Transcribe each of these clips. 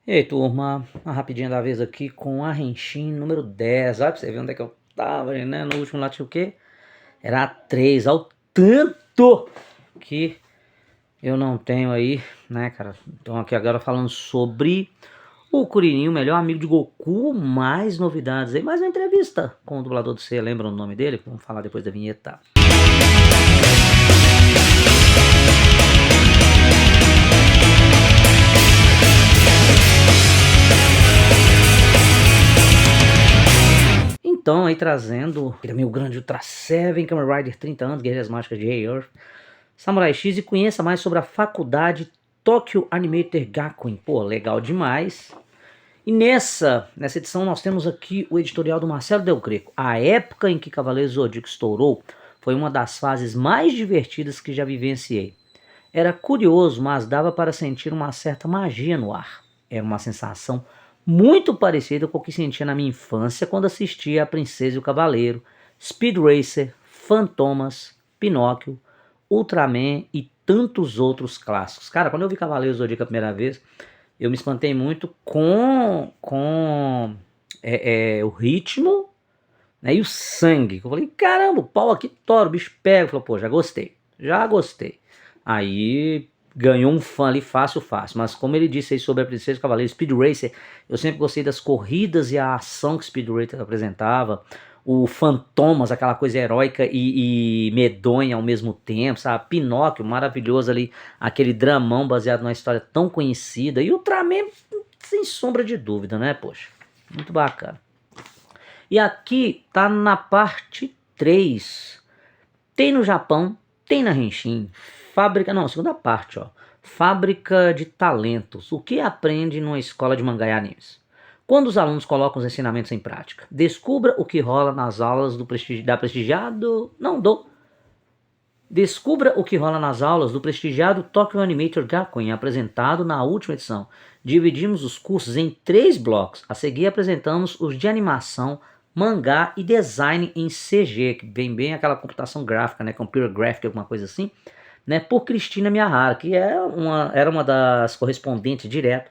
E aí, turma, uma rapidinha da vez aqui com a Henshin número 10. Olha pra você ver onde é que eu tava, né? No último lá tinha o quê? Era a 3. Ao tanto que eu não tenho aí, né, cara? Então aqui agora falando sobre o Kuririn, o melhor amigo de Goku. Mais novidades aí, mais uma entrevista com o dublador do C. Lembra o nome dele? Vamos falar depois da vinheta. Então, aí trazendo também o grande Ultra Seven, Kamen Rider 30 anos, Guerreiras Mágicas de Earth, Samurai X, e conheça mais sobre a faculdade Tokyo Animator Gakuen. Pô, legal demais. E nessa edição nós temos aqui o editorial do Marcelo Del Greco. A época em que Cavaleiro Zodíaco estourou foi uma das fases mais divertidas que já vivenciei. Era curioso, mas dava para sentir uma certa magia no ar. Era uma sensação muito parecida com o que sentia na minha infância quando assistia a Princesa e o Cavaleiro, Speed Racer, Fantomas, Pinóquio, Ultraman e tantos outros clássicos. Cara, quando eu vi Cavaleiros do Zodíaco a primeira vez, eu me espantei muito com o ritmo, né, e o sangue. Eu falei, caramba, o pau aqui tora, o bicho pega. Eu falei, pô, já gostei, já gostei. Aí ganhou um fã ali fácil, fácil. Mas como ele disse aí sobre a Princesa e o Cavaleiro, Speed Racer, eu sempre gostei das corridas e a ação que Speed Racer apresentava. O Fantomas, aquela coisa heróica e medonha ao mesmo tempo, sabe? Pinóquio, maravilhoso ali, aquele dramão baseado numa história tão conhecida. E o Ultraman, sem sombra de dúvida, né, poxa? Muito bacana. E aqui tá na parte 3. Tem no Japão, tem na Henshin. Fábrica, não, segunda parte, ó. Fábrica de talentos. O que aprende numa escola de mangá e animes? Quando os alunos colocam os ensinamentos em prática. Descubra o que rola nas aulas da prestigiado... Não, do... Descubra o que rola nas aulas do prestigiado Tokyo Animator Gakuen, apresentado na última edição. Dividimos os cursos em 3 blocos. A seguir apresentamos os de animação, mangá e design em CG, que vem bem aquela computação gráfica, né, computer graphic, alguma coisa assim, né, por Cristina Miyahara, que era uma das correspondentes direto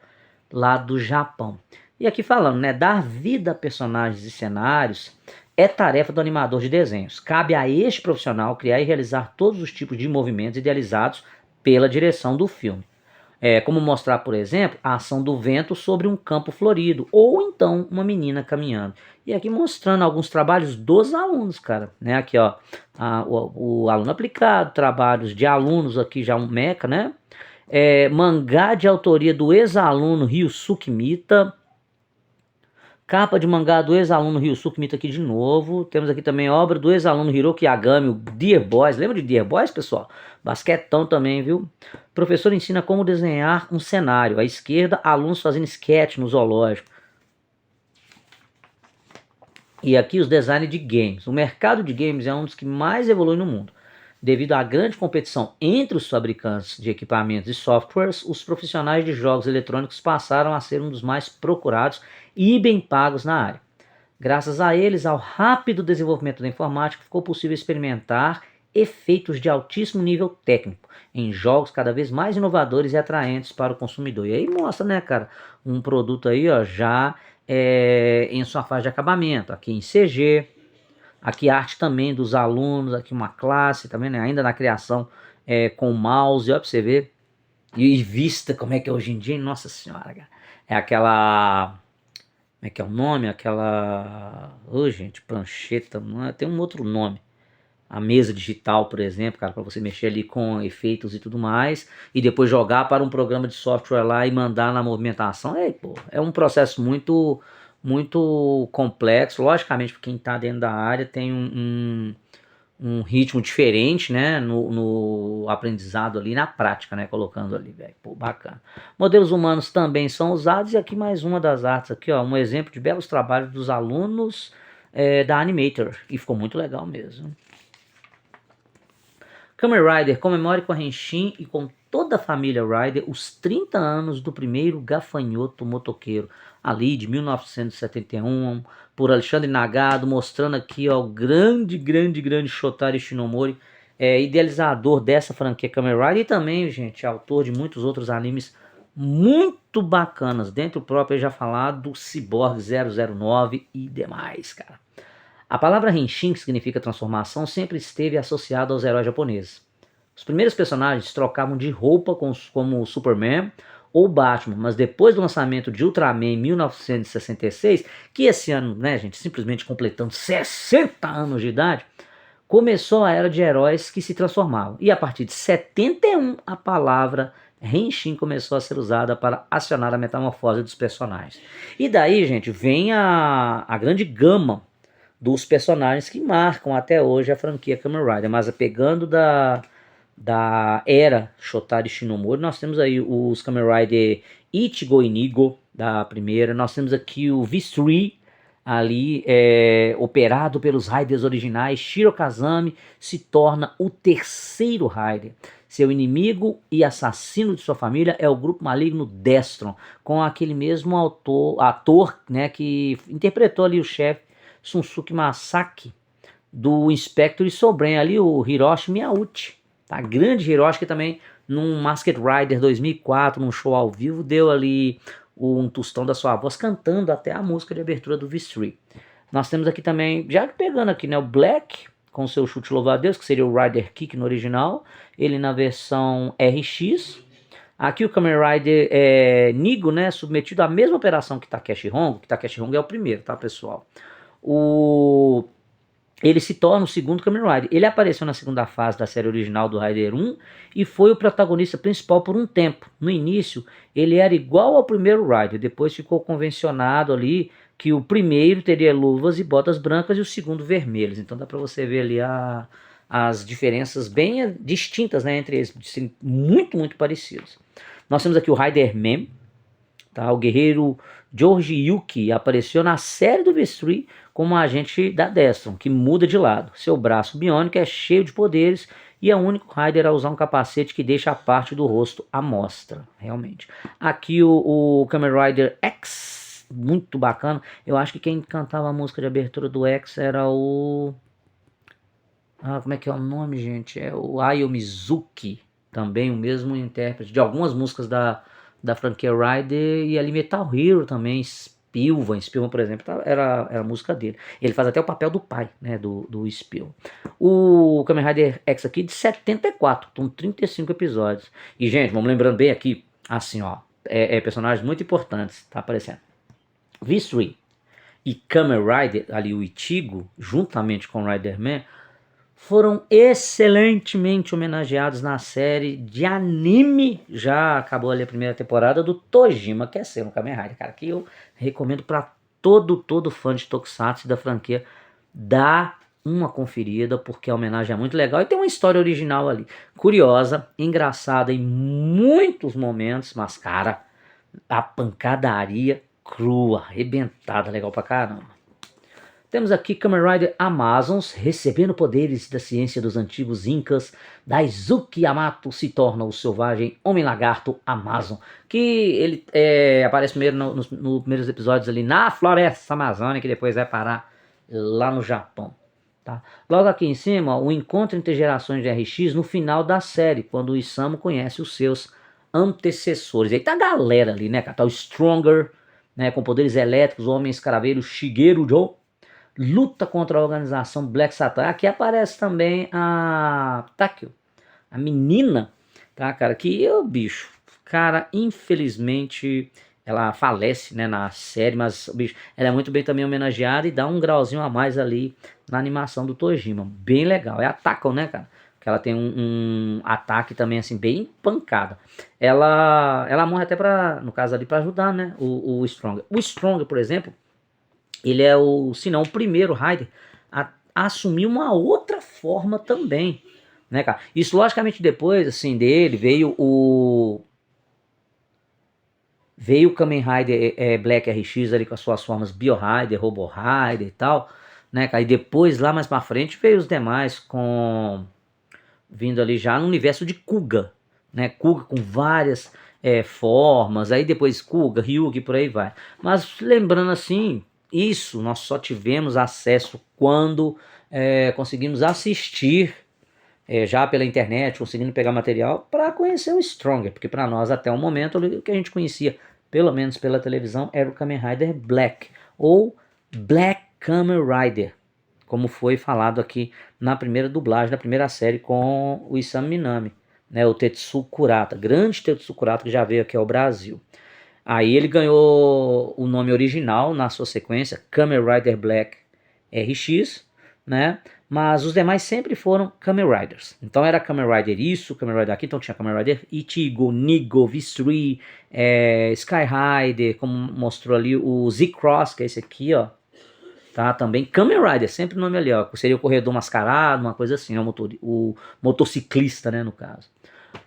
lá do Japão. E aqui falando, né, dar vida a personagens e cenários é tarefa do animador de desenhos. Cabe a este profissional criar e realizar todos os tipos de movimentos idealizados pela direção do filme. Como mostrar, por exemplo, a ação do vento sobre um campo florido, ou então uma menina caminhando. E aqui mostrando alguns trabalhos dos alunos, cara. Né? Aqui, ó, o aluno aplicado, trabalhos de alunos aqui, já um meca, né? Mangá de autoria do ex-aluno Ryusuke Mita. Capa de mangá do ex-aluno Ryusuke Mita aqui de novo. Temos aqui também obra do ex-aluno Hiroki Yagami, o Dear Boys. Lembra de Dear Boys, pessoal? Basquetão também, viu? Professor ensina como desenhar um cenário. À esquerda, alunos fazendo sketch no zoológico. E aqui os designs de games. O mercado de games é um dos que mais evolui no mundo. Devido à grande competição entre os fabricantes de equipamentos e softwares, os profissionais de jogos eletrônicos passaram a ser um dos mais procurados e bem pagos na área. Graças a eles, ao rápido desenvolvimento da informática, ficou possível experimentar efeitos de altíssimo nível técnico em jogos cada vez mais inovadores e atraentes para o consumidor. E aí mostra, né, cara, um produto aí, ó, já em sua fase de acabamento, aqui em CG, aqui arte também dos alunos, aqui uma classe também, né, ainda na criação com mouse, ó, pra você ver. E vista como é que é hoje em dia, nossa senhora, cara. É aquela... Como é que é o nome? Aquela... Ô, gente, prancheta, não é? Tem um outro nome. A mesa digital, por exemplo, cara, para você mexer ali com efeitos e tudo mais, e depois jogar para um programa de software lá e mandar na movimentação. Pô, é um processo muito complexo. Logicamente, para quem está dentro da área, tem um ritmo diferente, né, no aprendizado ali, na prática, né, colocando ali, velho, pô, bacana. Modelos humanos também são usados, e aqui mais uma das artes aqui, ó, um exemplo de belos trabalhos dos alunos da Animator, e ficou muito legal mesmo. Kamen Rider comemore com a Henshin e com toda a família Rider os 30 anos do primeiro gafanhoto motoqueiro, ali de 1971, por Alexandre Nagado, mostrando aqui ó, o grande Shotaro Shinomori, idealizador dessa franquia Kamen Rider e também, gente, autor de muitos outros animes muito bacanas, dentro do próprio já falado do Cyborg 009 e demais, cara. A palavra Henshin, que significa transformação, sempre esteve associada aos heróis japoneses. Os primeiros personagens trocavam de roupa como o Superman ou Batman, mas depois do lançamento de Ultraman em 1966, que esse ano, né, gente, simplesmente completando 60 anos de idade, começou a era de heróis que se transformavam. E a partir de 71, a palavra Henshin começou a ser usada para acionar a metamorfose dos personagens. E daí, gente, vem a grande gama dos personagens que marcam até hoje a franquia Kamen Rider. Mas pegando da era Shotari Shinomori, nós temos aí os Kamen Rider Ichigo e Nigo, da primeira. Nós temos aqui o V3, ali operado pelos Riders originais. Shiro Kazami se torna o terceiro Rider. Seu inimigo e assassino de sua família é o grupo maligno Destron, com aquele mesmo ator, né, que interpretou ali o chefe Sunsuke Masaki, do Inspector e Sobren, ali o Hiroshi Miyauchi, tá? Grande Hiroshi, que também num Masked Rider 2004, num show ao vivo, deu ali um tostão da sua voz, cantando até a música de abertura do V3. Nós temos aqui também, já pegando aqui, né, o Black, com seu chute louva a Deus, que seria o Rider Kick no original, ele na versão RX. Aqui o Kamen Rider Nigo, né, submetido à mesma operação que Takeshi Hongo, que Takeshi Hongo é o primeiro, tá, pessoal? Ele se torna o segundo Kamen Rider. Ele apareceu na segunda fase da série original do Rider 1 e foi o protagonista principal por um tempo. No início, ele era igual ao primeiro Rider, depois ficou convencionado ali que o primeiro teria luvas e botas brancas e o segundo vermelhas. Então dá para você ver ali as diferenças bem distintas, né, entre eles, muito, muito parecidos. Nós temos aqui o Rider Man, tá? O guerreiro George Yuki apareceu na série do V3 como agente da Destron, que muda de lado. Seu braço biônico é cheio de poderes e é o único Rider a usar um capacete que deixa a parte do rosto à mostra, realmente. Aqui o Kamen Rider X, muito bacana. Eu acho que quem cantava a música de abertura do X era o... como é que é o nome, gente? É o Ayo Mizuki, também o mesmo intérprete de algumas músicas da franquia Rider, e ali Metal Hero também, Spilvan, por exemplo, era a música dele. Ele faz até o papel do pai, né, do Spilvan. O Kamen Rider X aqui de 74, com 35 episódios. E, gente, vamos lembrando bem aqui, assim, ó, personagens muito importantes, tá aparecendo. V3 e Kamen Rider, ali o Ichigo, juntamente com o Rider Man, foram excelentemente homenageados na série de anime. Já acabou ali a primeira temporada do Tojima, que é ser um Kamen Rider, cara, que eu recomendo para todo fã de Tokusatsu da franquia dar uma conferida, porque a homenagem é muito legal e tem uma história original ali, curiosa, engraçada em muitos momentos, mas cara, a pancadaria crua, arrebentada, legal pra caramba. Temos aqui Kamen Rider Amazons, recebendo poderes da ciência dos antigos incas. Daisuke Yamato se torna o selvagem Homem-Lagarto Amazon, que ele aparece primeiro nos primeiros episódios ali na floresta amazônica, que depois vai parar lá no Japão. Tá? Logo aqui em cima, o encontro entre gerações de RX no final da série, quando o Isamu conhece os seus antecessores. E aí tá a galera ali, né, cara? Tá o Stronger, né, com poderes elétricos, o Homem Escaravelho Shigeru Joe, luta contra a organização Black Satan. Aqui aparece também a Takio, a menina, tá, cara, que bicho, cara, infelizmente ela falece, né, na série, mas, bicho, ela é muito bem também homenageada e dá um grauzinho a mais ali na animação do Tojima, bem legal. É a Takio, né, cara, que ela tem um ataque também, assim, bem pancada. Ela morre até pra, no caso ali, pra ajudar, né, o Stronger. O Stronger, por exemplo, ele é se não o primeiro Rider a assumir uma outra forma também, né, cara? Isso, logicamente, depois, assim, dele veio o Kamen Rider Black RX ali com as suas formas Bio Rider, Robo Rider e tal, né, cara? E depois, lá mais pra frente, veio os demais vindo ali já no universo de Kuga, né? Kuga com várias formas, aí depois Kuga, Ryugi, por aí vai. Mas lembrando assim, isso nós só tivemos acesso quando conseguimos assistir, já pela internet, conseguindo pegar material para conhecer o Stronger, porque para nós até o momento o que a gente conhecia, pelo menos pela televisão, era o Kamen Rider Black ou Black Kamen Rider, como foi falado aqui na primeira dublagem, na primeira série com o Isam Minami, né, o Tetsu Kurata, grande Tetsu Kurata que já veio aqui ao Brasil. Aí ele ganhou o nome original na sua sequência, Kamen Rider Black RX, né? Mas os demais sempre foram Kamen Riders. Então era Kamen Rider isso, Kamen Rider aqui, então tinha Kamen Rider Ichigo, Nigo, V3, Sky Rider, como mostrou ali o Z-Cross, que é esse aqui, ó. Tá, também Kamen Rider, sempre o nome ali, ó. Seria o corredor mascarado, uma coisa assim, o motociclista, né, no caso.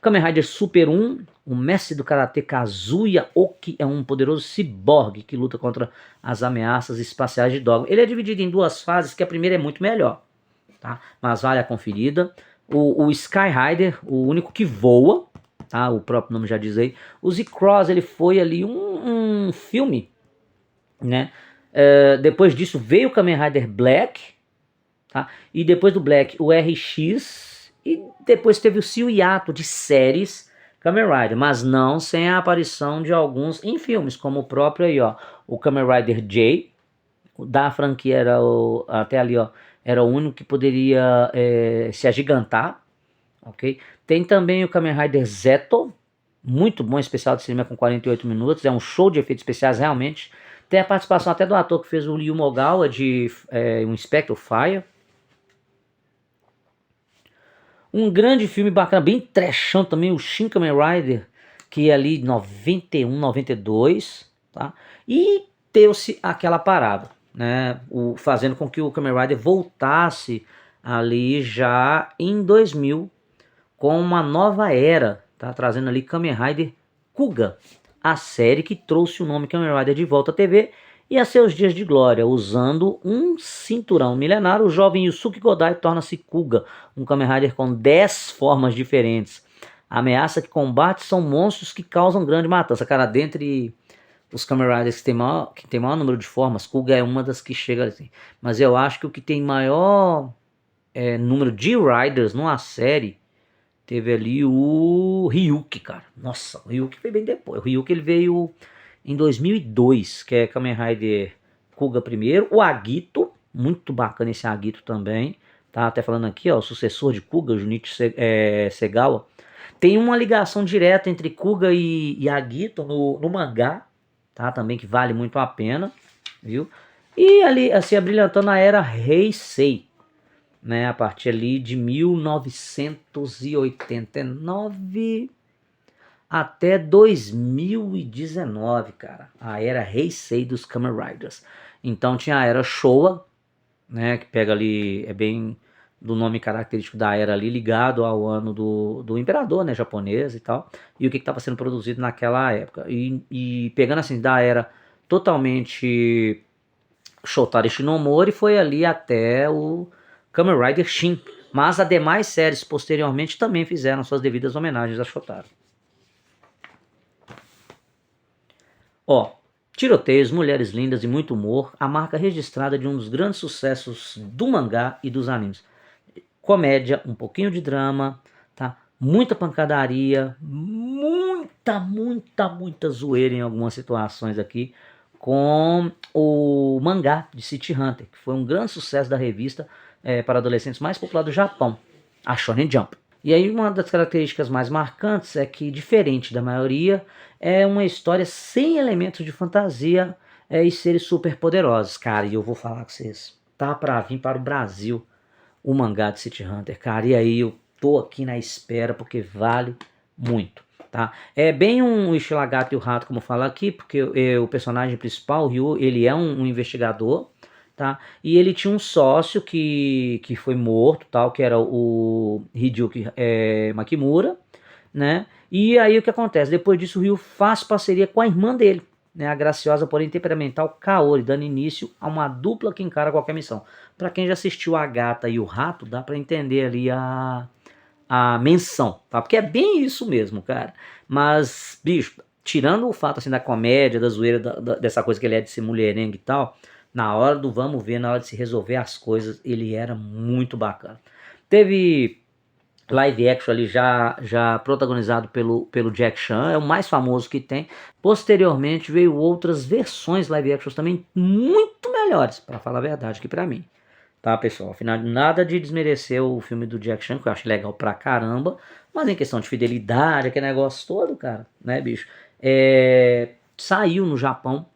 Kamen Rider Super 1, o mestre do karatê Kazuya Oki é um poderoso ciborgue que luta contra as ameaças espaciais de Dogma. Ele é dividido em duas fases, que a primeira é muito melhor, tá? Mas vale a conferida. O Sky Rider, o único que voa, tá? O próprio nome já diz aí. O Z-Cross, ele foi ali um filme, né? Depois disso veio o Kamen Rider Black, tá? E depois do Black o RX, e depois teve o seu hiato de séries Kamen Rider, mas não sem a aparição de alguns em filmes, como o próprio aí, ó, o Kamen Rider J, da franquia era até ali, ó, era o único que poderia se agigantar, ok? Tem também o Kamen Rider Zeto, muito bom, especial de cinema com 48 minutos, é um show de efeitos especiais realmente. Tem a participação até do ator que fez o Ryu Mogawa de um Spectre Fire. Um grande filme bacana, bem trashão também, o Shin Kamen Rider, que é ali 91, 92, tá? E deu-se aquela parada, né? Fazendo com que o Kamen Rider voltasse ali já em 2000 com uma nova era, tá? Trazendo ali Kamen Rider Kuga, a série que trouxe o nome Kamen Rider de volta à TV e a seus dias de glória. Usando um cinturão milenário, o jovem Yusuke Godai torna-se Kuga, um Kamen Rider com 10 formas diferentes. A ameaça que combate são monstros que causam grande matança. Cara, dentre os Kamen Riders que tem maior número de formas, Kuga é uma das que chega assim. Mas eu acho que o que tem maior número de Riders numa série teve ali o Ryuki, cara. Nossa, o Ryuki veio bem depois. O Ryuki ele veio em 2002, que é Kamen Rider Kuga primeiro. O Agito, muito bacana esse Agito também. Tá até falando aqui, ó, o sucessor de Kuga, Junichi Segawa. Tem uma ligação direta entre Kuga e Agito no mangá, tá? Também que vale muito a pena, viu? E ali, assim, abrilhantando a era Heisei, né, a partir ali de 1989 até 2019, cara, a era Heisei dos Kamen Riders. Então tinha a era Showa, né, que pega ali, é bem do nome característico da era ali, ligado ao ano do imperador, né, japonês e tal, e o que estava sendo produzido naquela época. E pegando assim, da era totalmente Shotaro Shinomori, foi ali até o Kamen Rider Shin, mas as demais séries posteriormente também fizeram suas devidas homenagens a Shotaro. Ó, tiroteios, mulheres lindas e muito humor, a marca registrada de um dos grandes sucessos do mangá e dos animes. Comédia, um pouquinho de drama, tá? Muita pancadaria, muita zoeira em algumas situações aqui, com o mangá de City Hunter, que foi um grande sucesso da revista para adolescentes mais popular do Japão, a Shonen Jump. E aí uma das características mais marcantes é que, diferente da maioria, é uma história sem elementos de fantasia e seres super poderosos. Cara, e eu vou falar com vocês, tá para vir para o Brasil o mangá de City Hunter, cara, e aí eu tô aqui na espera porque vale muito, tá? É bem um estilo gato e o rato, como fala aqui, porque o personagem principal, o Ryu, ele é um investigador, tá? E ele tinha um sócio que foi morto, tal, que era o Hideyuki Makimura, né? E aí o que acontece? Depois disso o Ryu faz parceria com a irmã dele, né, a graciosa porém temperamental Kaori, dando início a uma dupla que encara qualquer missão. Para quem já assistiu A Gata e o Rato, dá para entender ali a menção, tá? Porque é bem isso mesmo, cara. Mas, bicho, tirando o fato assim da comédia, da zoeira, dessa coisa que ele é de ser mulherengo e tal, na hora do vamos ver, na hora de se resolver as coisas, ele era muito bacana. Teve live action ali já protagonizado pelo Jack Chan, é o mais famoso que tem. Posteriormente veio outras versões live action também muito melhores, para falar a verdade aqui pra mim. Tá, pessoal? Afinal, nada de desmerecer o filme do Jack Chan, que eu acho legal pra caramba, mas em questão de fidelidade, aquele negócio todo, cara, né, bicho? Saiu no Japão,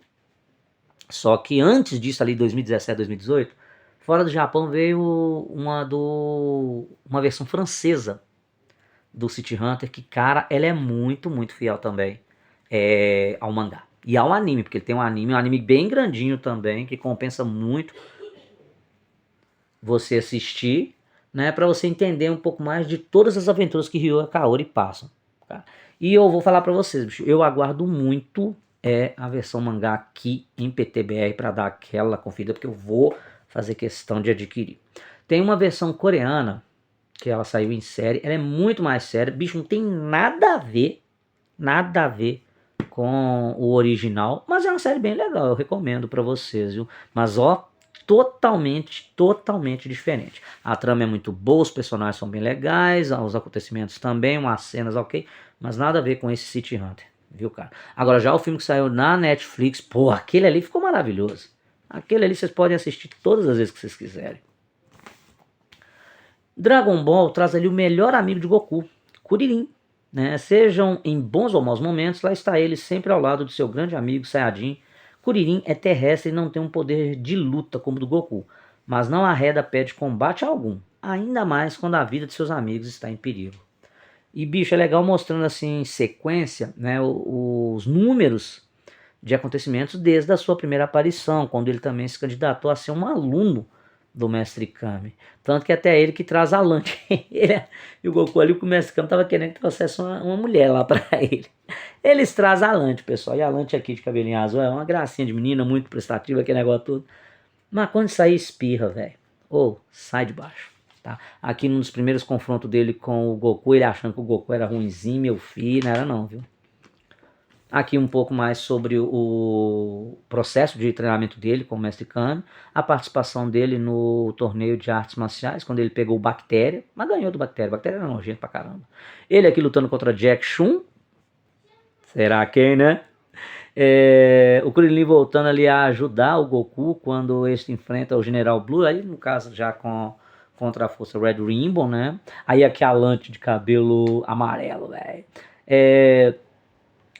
só que antes disso, ali 2017, 2018, fora do Japão veio uma versão francesa do City Hunter, que, cara, ela é muito, muito fiel também ao mangá. E ao anime, porque ele tem um anime bem grandinho também, que compensa muito você assistir, né, para você entender um pouco mais de todas as aventuras que Ryo e Kaori passam. Tá? E eu vou falar para vocês, bicho, eu aguardo muito a versão mangá aqui em PTBR para dar aquela conferida, porque eu vou fazer questão de adquirir. Tem uma versão coreana que ela saiu em série, ela é muito mais séria, bicho, não tem nada a ver com o original, mas é uma série bem legal, eu recomendo para vocês, viu? Mas ó, totalmente diferente. A trama é muito boa, os personagens são bem legais, os acontecimentos também, umas cenas ok, mas nada a ver com esse City Hunter, viu, cara? Agora já o filme que saiu na Netflix, pô, aquele ali ficou maravilhoso. Aquele ali vocês podem assistir todas as vezes que vocês quiserem. Dragon Ball traz ali o melhor amigo de Goku, Kuririn. Né? Sejam em bons ou maus momentos, lá está ele sempre ao lado de seu grande amigo Saiyajin. Kuririn é terrestre e não tem um poder de luta como o do Goku, mas não arreda pé de combate algum, ainda mais quando a vida de seus amigos está em perigo. E bicho, é legal mostrando assim em sequência, né, os números de acontecimentos desde a sua primeira aparição, quando ele também se candidatou a ser um aluno do Mestre Kami. Tanto que até ele que traz a Lante. E o Goku ali, o Mestre Kami tava querendo que trouxesse uma mulher lá pra ele. Eles trazem a Lante, pessoal. E a Lante aqui de cabelinho azul é uma gracinha de menina, muito prestativa, aquele negócio todo. Mas quando sair espirra, velho. Ou sai de baixo. Tá? Aqui nos primeiros confrontos dele com o Goku, ele achando que o Goku era ruinzinho, meu filho, não era não, viu? Aqui um pouco mais sobre o processo de treinamento dele com o Mestre Kami, a participação dele no torneio de artes marciais, quando ele pegou o Bactéria, mas ganhou do Bactéria, o Bactéria era nojento pra caramba. Ele aqui lutando contra Jack Chun, será quem, né? O Krillin voltando ali a ajudar o Goku quando este enfrenta o General Blue, aí no caso já contra a força Red Ribbon, né? Aí aqui a Lante de cabelo amarelo, velho.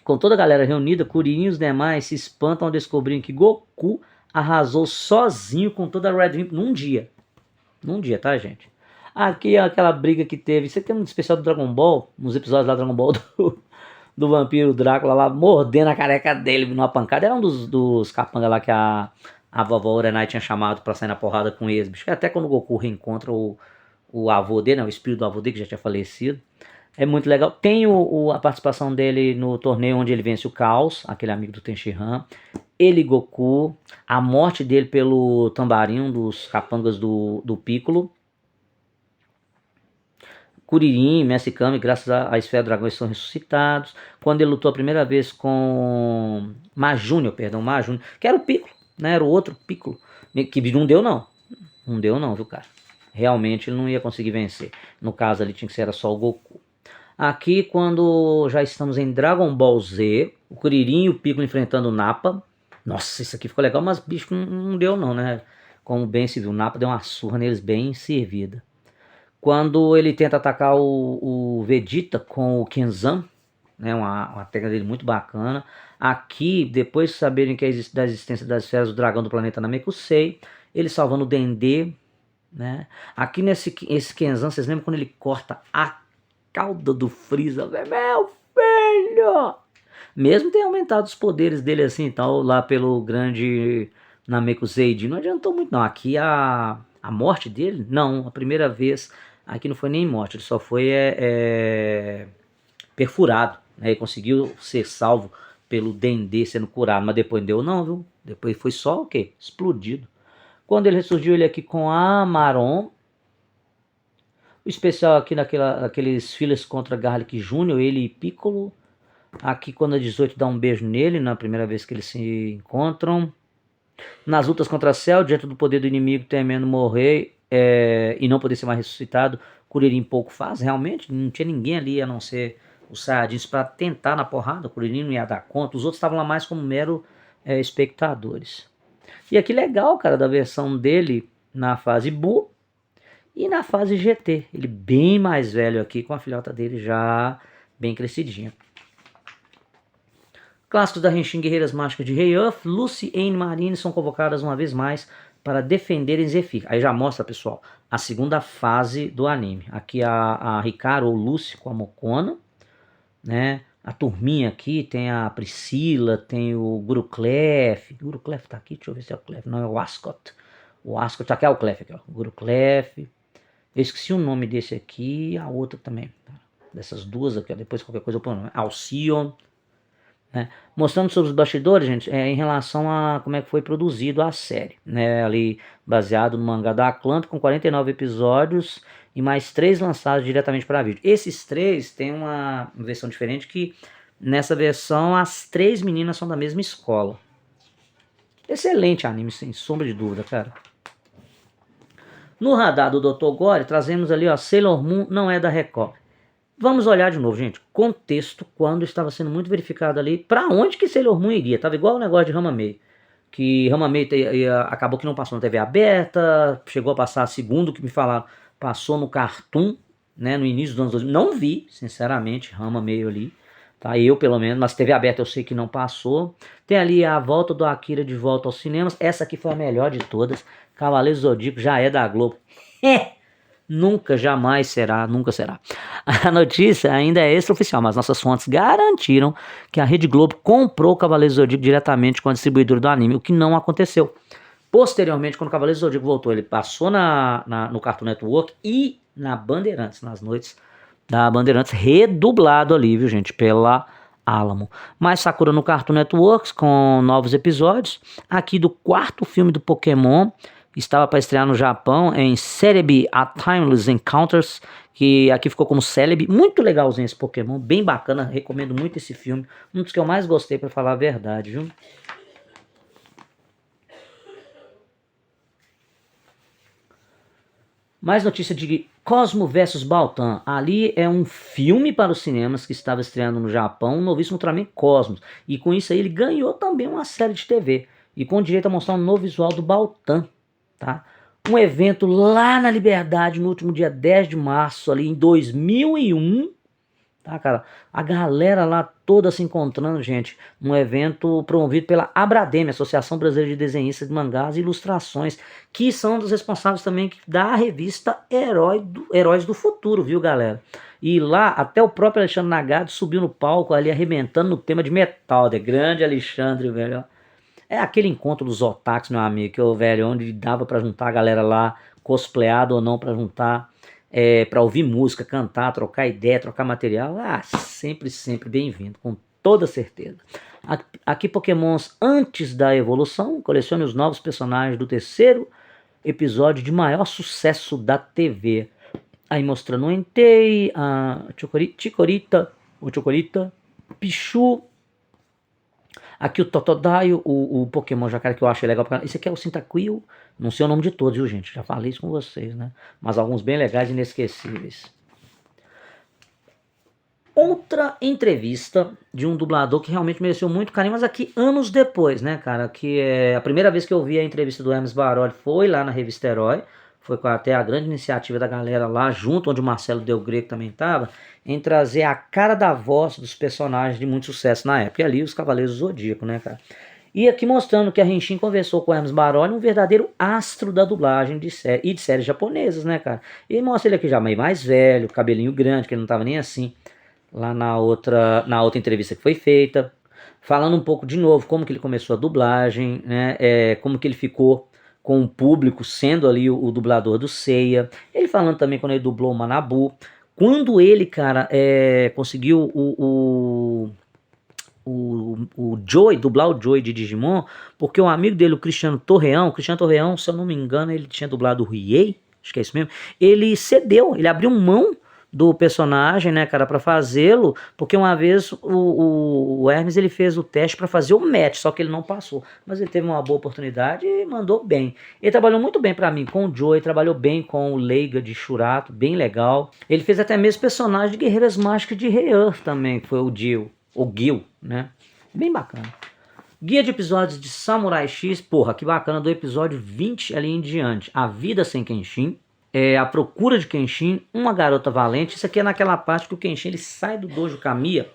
Com toda a galera reunida, Kuririn e os demais se espantam ao descobrirem que Goku arrasou sozinho com toda a Red Ribbon num dia. Num dia, tá, gente? Aqui é aquela briga que teve. Você tem um especial do Dragon Ball, nos episódios lá do Dragon Ball do vampiro Drácula lá, mordendo a careca dele numa pancada. Era um dos capangas lá que a vovó Uranai tinha chamado pra sair na porrada com eles, bicho. Até quando o Goku reencontra o avô dele, né, o espírito do avô dele que já tinha falecido. É muito legal. Tem a participação dele no torneio onde ele vence o Caos, aquele amigo do Tenshinhan. Ele Goku. A morte dele pelo Tambarim, um dos capangas do Piccolo. Kuririn, Mestre Kami, graças à Esfera do Dragão, eles são ressuscitados. Quando ele lutou a primeira vez com Majúnior, que era o Piccolo, né? Era o outro Piccolo. Que não deu não. Não deu não, viu, cara? Realmente ele não ia conseguir vencer. No caso ali tinha que ser era só o Goku. Aqui, quando já estamos em Dragon Ball Z, o Kuririn e o Piccolo enfrentando o Nappa. Nossa, isso aqui ficou legal, mas bicho não deu não, né? Como bem se viu, o Nappa deu uma surra neles bem servida. Quando ele tenta atacar o Vegeta com o Kenzan, né? Uma técnica dele muito bacana. Aqui, depois de saberem que da existência das esferas do dragão do planeta Namekusei, ele salvando o Dendê, né? Aqui esse Kenzan, vocês lembram quando ele corta a cauda do Freeza, meu filho! Mesmo ter aumentado os poderes dele assim e tal, lá pelo grande Namekusei, não adiantou muito não. Aqui a morte dele, não, a primeira vez, aqui não foi nem morte, ele só foi perfurado, né? Ele conseguiu ser salvo pelo Dendê sendo curado, mas depois não deu não, viu? Depois foi só o quê? Explodido. Quando ele ressurgiu, ele aqui com a Maron. O especial aqui naqueles filas contra Garlic Jr., ele e Piccolo. Aqui quando a 18 dá um beijo nele, na primeira vez que eles se encontram. Nas lutas contra a Cell, diante do poder do inimigo, temendo morrer, e não poder ser mais ressuscitado, Kuririn pouco faz, realmente, não tinha ninguém ali a não ser os Saiyajins para tentar na porrada, o Kuririn não ia dar conta, os outros estavam lá mais como mero espectadores. E aqui legal, cara, da versão dele na fase Buu e na fase GT, ele bem mais velho aqui, com a filhota dele já bem crescidinha. Clássicos da Henshin, Guerreiras Mágicas de Rei Earth, Lucy e Anne Marine são convocadas uma vez mais para defenderem Zephyr. Aí já mostra, pessoal, a segunda fase do anime. Aqui a Hikaru ou Lucy com a Mokona, né? A turminha aqui tem a Priscila, tem o Guru Clef. Guru Clef tá aqui? Deixa eu ver se é o Clef. Não, é o Ascot. O Ascot, aqui é o Clef, aqui, ó. Guru Clef. Eu esqueci o nome desse aqui, a outra também. Dessas duas aqui, ó. Depois qualquer coisa eu ponho o nome. Alcion. Né? Mostrando sobre os bastidores, gente, em relação a como é que foi produzido a série, né? Ali baseado no mangá da Clamp, com 49 episódios e mais 3 lançados diretamente para vídeo. Esses 3 têm uma versão diferente, que nessa versão as 3 meninas são da mesma escola. Excelente anime, sem sombra de dúvida, cara. No radar do Dr. Gore, trazemos ali, ó, Sailor Moon não é da Record. Vamos olhar de novo, gente. Contexto, quando estava sendo muito verificado ali, para onde que Sailor Moon iria. Tava igual o negócio de Ramamei. Que Ramamei acabou que não passou na TV aberta, chegou a passar, segundo o que me falaram, passou no Cartoon, né, no início dos anos 2000. Não vi, sinceramente, Ramamei ali. Tá, eu pelo menos, mas TV aberta eu sei que não passou. Tem ali a volta do Akira de volta aos cinemas. Essa aqui foi a melhor de todas. Cavaleiros do Zodíaco já é da Globo. Nunca, jamais será, nunca será. A notícia ainda é extraoficial, mas nossas fontes garantiram que a Rede Globo comprou o Cavaleiros do Zodíaco diretamente com a distribuidora do anime, o que não aconteceu. Posteriormente, quando o Cavaleiros do Zodíaco voltou, ele passou no Cartoon Network e na Bandeirantes, nas noites da Bandeirantes, redublado ali, viu, gente, pela Alamo. Mais Sakura no Cartoon Network, com novos episódios. Aqui do 4º filme do Pokémon, estava para estrear no Japão em Celebi A Timeless Encounters, que aqui ficou como Celebi. Muito legalzinho esse Pokémon, bem bacana, recomendo muito esse filme. Um dos que eu mais gostei, para falar a verdade, viu? Mais notícia de Cosmo vs Baltan. Ali é um filme para os cinemas que estava estreando no Japão, o novíssimo Ultraman Cosmos. E com isso aí ele ganhou também uma série de TV. E com direito a mostrar um novo visual do Baltan. Tá? Um evento lá na Liberdade no último dia 10 de março, ali em 2001. Tá, cara? A galera lá toda se encontrando, gente, num evento promovido pela Abradem, Associação Brasileira de Desenhistas de Mangás e Ilustrações, que são dos responsáveis também da revista Heróis do Futuro, viu, galera? E lá até o próprio Alexandre Nagado subiu no palco ali arrebentando no tema de metal, de grande Alexandre, velho. É aquele encontro dos otakus, meu amigo, que, velho, onde dava pra juntar a galera lá, cosplayado ou não, pra juntar, pra ouvir música, cantar, trocar ideia, trocar material. Ah, sempre, sempre bem-vindo, com toda certeza. Aqui Pokémons antes da evolução, colecione os novos personagens do 3º episódio de maior sucesso da TV. Aí mostrando o Entei, a Chikorita, Pichu. Aqui o Totodile, o Pokémon Jacaré que eu achei legal. Esse aqui é o Cyndaquil. Não sei o nome de todos, viu, gente? Já falei isso com vocês, né? Mas alguns bem legais e inesquecíveis. Outra entrevista de um dublador que realmente mereceu muito carinho, mas aqui anos depois, né, cara? Que é a primeira vez que eu vi a entrevista do Hermes Baroli foi lá na revista Herói. Foi até a grande iniciativa da galera lá, junto onde o Marcelo Del Greco também estava, em trazer a cara da voz dos personagens de muito sucesso na época. E ali os Cavaleiros do Zodíaco, né, cara? E aqui mostrando que a Henshin conversou com o Hermes Baroli, um verdadeiro astro da dublagem de séries japonesas, né, cara? E mostra ele aqui já meio mais velho, cabelinho grande, que ele não tava nem assim, lá na outra entrevista que foi feita. Falando um pouco de novo como que ele começou a dublagem, né? Como que ele ficou com o público, sendo ali o dublador do Seiya. Ele falando também quando ele dublou o Manabu. Quando ele, cara, conseguiu o Joey, dublar o Joey de Digimon, porque o amigo dele, o Cristiano Torreão, se eu não me engano, ele tinha dublado o Riei, acho que é isso mesmo, ele cedeu, ele abriu mão do personagem, né, cara, pra fazê-lo, porque uma vez o Hermes ele fez o teste pra fazer o match, só que ele não passou, mas ele teve uma boa oportunidade e mandou bem. Ele trabalhou muito bem pra mim com o Joey, trabalhou bem com o Leiga de Shurato, bem legal. Ele fez até mesmo personagem de Guerreiras Mágicas de Rei Earth também, que foi o Gil, né, bem bacana. Guia de episódios de Samurai X, porra, que bacana, do episódio 20 ali em diante. A Vida Sem Kenshin, A Procura de Kenshin, Uma Garota Valente. Isso aqui é naquela parte que o Kenshin ele sai do dojo Kamiya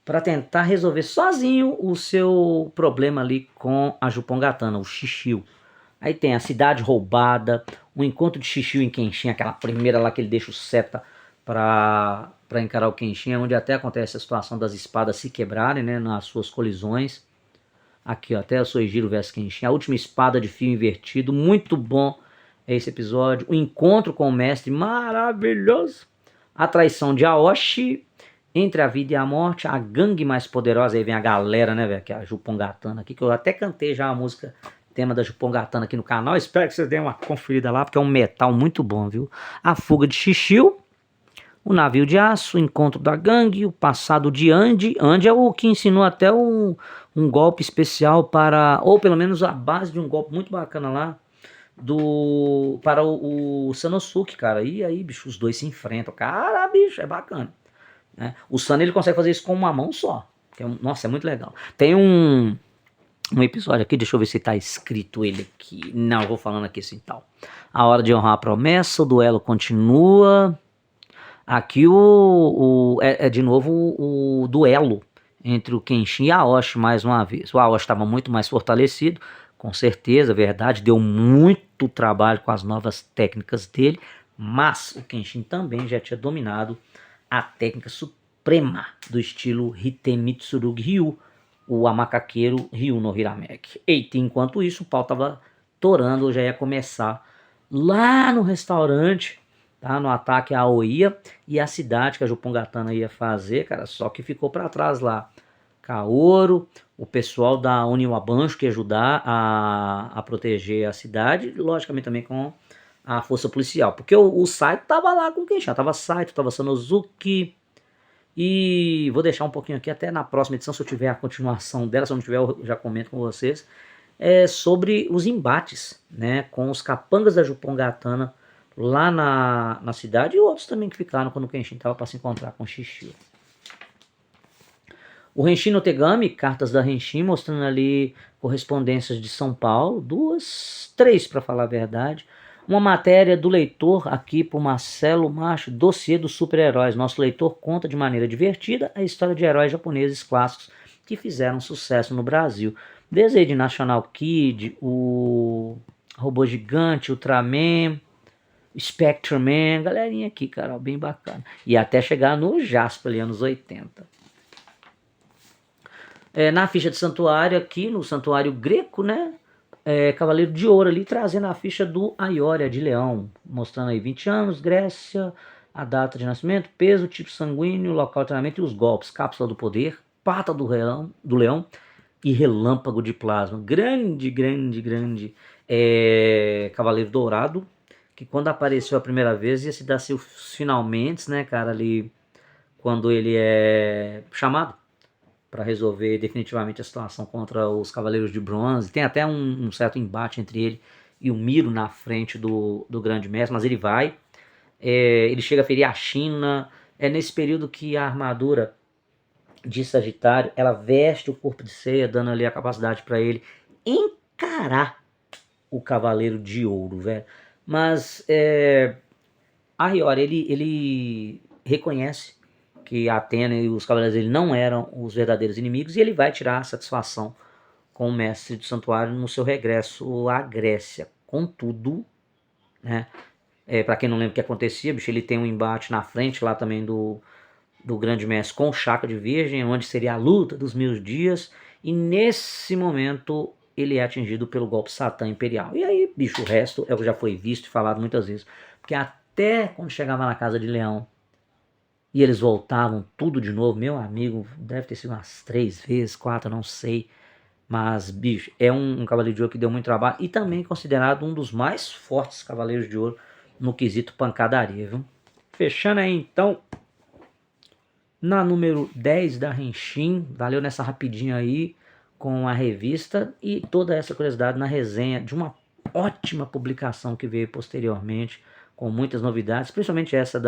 para tentar resolver sozinho o seu problema ali com a Jupongatana, o Shishio. Aí tem a Cidade Roubada, o encontro de Shishio em Kenshin, aquela primeira lá que ele deixa o seta para encarar o Kenshin, onde até acontece a situação das espadas se quebrarem, né, nas suas colisões. Aqui, ó, até o Soejiro vs Kenshin, a última espada de fio invertido, muito bom esse episódio. O encontro com o mestre, maravilhoso. A traição de Aoshi, Entre a Vida e a Morte, a gangue mais poderosa, aí vem a galera, né, velho, que é a Jupongatana aqui, que eu até cantei já a música, tema da Jupongatana aqui no canal, espero que vocês deem uma conferida lá, porque é um metal muito bom, viu? A fuga de Shishio, o navio de aço, o encontro da gangue, o passado de Andy. Andy é o que ensinou até um golpe especial para, ou pelo menos a base de um golpe muito bacana lá, para o Sanosuke, cara. E aí, bicho, os dois se enfrentam. Cara, bicho, é bacana. Né? O Sano, ele consegue fazer isso com uma mão só. Nossa, é muito legal. Tem um episódio aqui, deixa eu ver se tá escrito ele aqui. Não, eu vou falando aqui assim tal. A hora de honrar a promessa, o duelo continua. Aqui é de novo o duelo entre o Kenshin e a Aoshi mais uma vez. O Aoshi estava muito mais fortalecido, com certeza, verdade, deu muito trabalho com as novas técnicas dele, mas o Kenshin também já tinha dominado a técnica suprema do estilo Hitemitsuru Ryu, o amacaqueiro Ryu no Hirameki. Eita, enquanto isso o pau estava torando, já ia começar lá no restaurante, tá, no ataque à Aoia e a cidade que a Jupongatana ia fazer, cara, só que ficou para trás lá. Kaoru, o pessoal da Oniwabancho que ia ajudar a proteger a cidade, logicamente também com a força policial, porque o Saito tava lá com quem já tava Saito, tava Sanosuke, e vou deixar um pouquinho aqui até na próxima edição, se eu tiver a continuação dela, se eu não tiver eu já comento com vocês, sobre os embates, né, com os capangas da Jupongatana lá na cidade, e outros também que ficaram quando o Kenshin estava para se encontrar com o Shishio. O Henshin no Tegami, cartas da Henshin, mostrando ali correspondências de São Paulo, três para falar a verdade. Uma matéria do leitor aqui por Marcelo Macho, dossiê dos super-heróis. Nosso leitor conta de maneira divertida a história de heróis japoneses clássicos que fizeram sucesso no Brasil. Desde aí de National Kid, o Robô Gigante, Ultraman, Spectreman, galerinha aqui, cara, bem bacana. E até chegar no Jasper ali, anos 80. Na ficha de santuário aqui, no santuário greco, né? Cavaleiro de Ouro ali, trazendo a ficha do Aioria de Leão, mostrando aí 20 anos, Grécia, a data de nascimento, peso, tipo sanguíneo, local de treinamento e os golpes, cápsula do poder, pata do leão e relâmpago de plasma. Grande Cavaleiro Dourado, que quando apareceu a primeira vez ia se dar seus finalmente, né, cara, ali quando ele é chamado para resolver definitivamente a situação contra os Cavaleiros de Bronze. Tem até um certo embate entre ele e o Miro na frente do Grande Mestre, mas ele vai. Ele chega a ferir a China. É nesse período que a armadura de Sagitário, ela veste o corpo de Seiya, dando ali a capacidade para ele encarar o Cavaleiro de Ouro, velho. Mas a Hiyori, ele reconhece que a Athena e os cavaleiros dele não eram os verdadeiros inimigos, e ele vai tirar a satisfação com o mestre do santuário no seu regresso à Grécia. Contudo, né, para quem não lembra o que acontecia, bicho, ele tem um embate na frente lá também do grande mestre com o Chakra de Virgem, onde seria a luta dos 1000 dias, e nesse momento ele é atingido pelo golpe Satã Imperial. E aí, bicho, o resto é o que já foi visto e falado muitas vezes, porque até quando chegava na Casa de Leão, e eles voltavam tudo de novo, meu amigo, deve ter sido umas 3 vezes, 4, não sei. Mas, bicho, é um Cavaleiro de Ouro que deu muito trabalho e também considerado um dos mais fortes Cavaleiros de Ouro no quesito pancadaria, viu? Fechando aí então na número 10 da Henshin. Valeu nessa rapidinha aí com a revista e toda essa curiosidade na resenha de uma ótima publicação que veio posteriormente, com muitas novidades, principalmente essa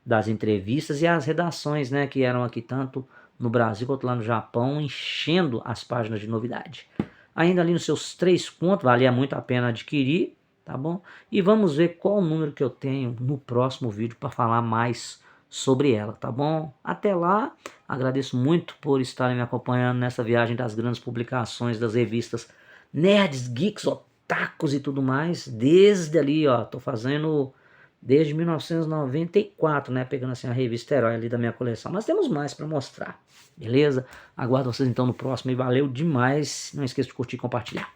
das entrevistas e as redações, né, que eram aqui tanto no Brasil quanto lá no Japão, enchendo as páginas de novidade. Ainda ali nos seus 3 contos, valia muito a pena adquirir, tá bom? E vamos ver qual o número que eu tenho no próximo vídeo para falar mais sobre ela, tá bom? Até lá, agradeço muito por estarem me acompanhando nessa viagem das grandes publicações das revistas Nerds, Geeks, Otakus e tudo mais, desde ali, ó, tô fazendo desde 1994, né, pegando assim a revista Herói ali da minha coleção, mas temos mais para mostrar, beleza? Aguardo vocês então no próximo e valeu demais, não esqueça de curtir e compartilhar.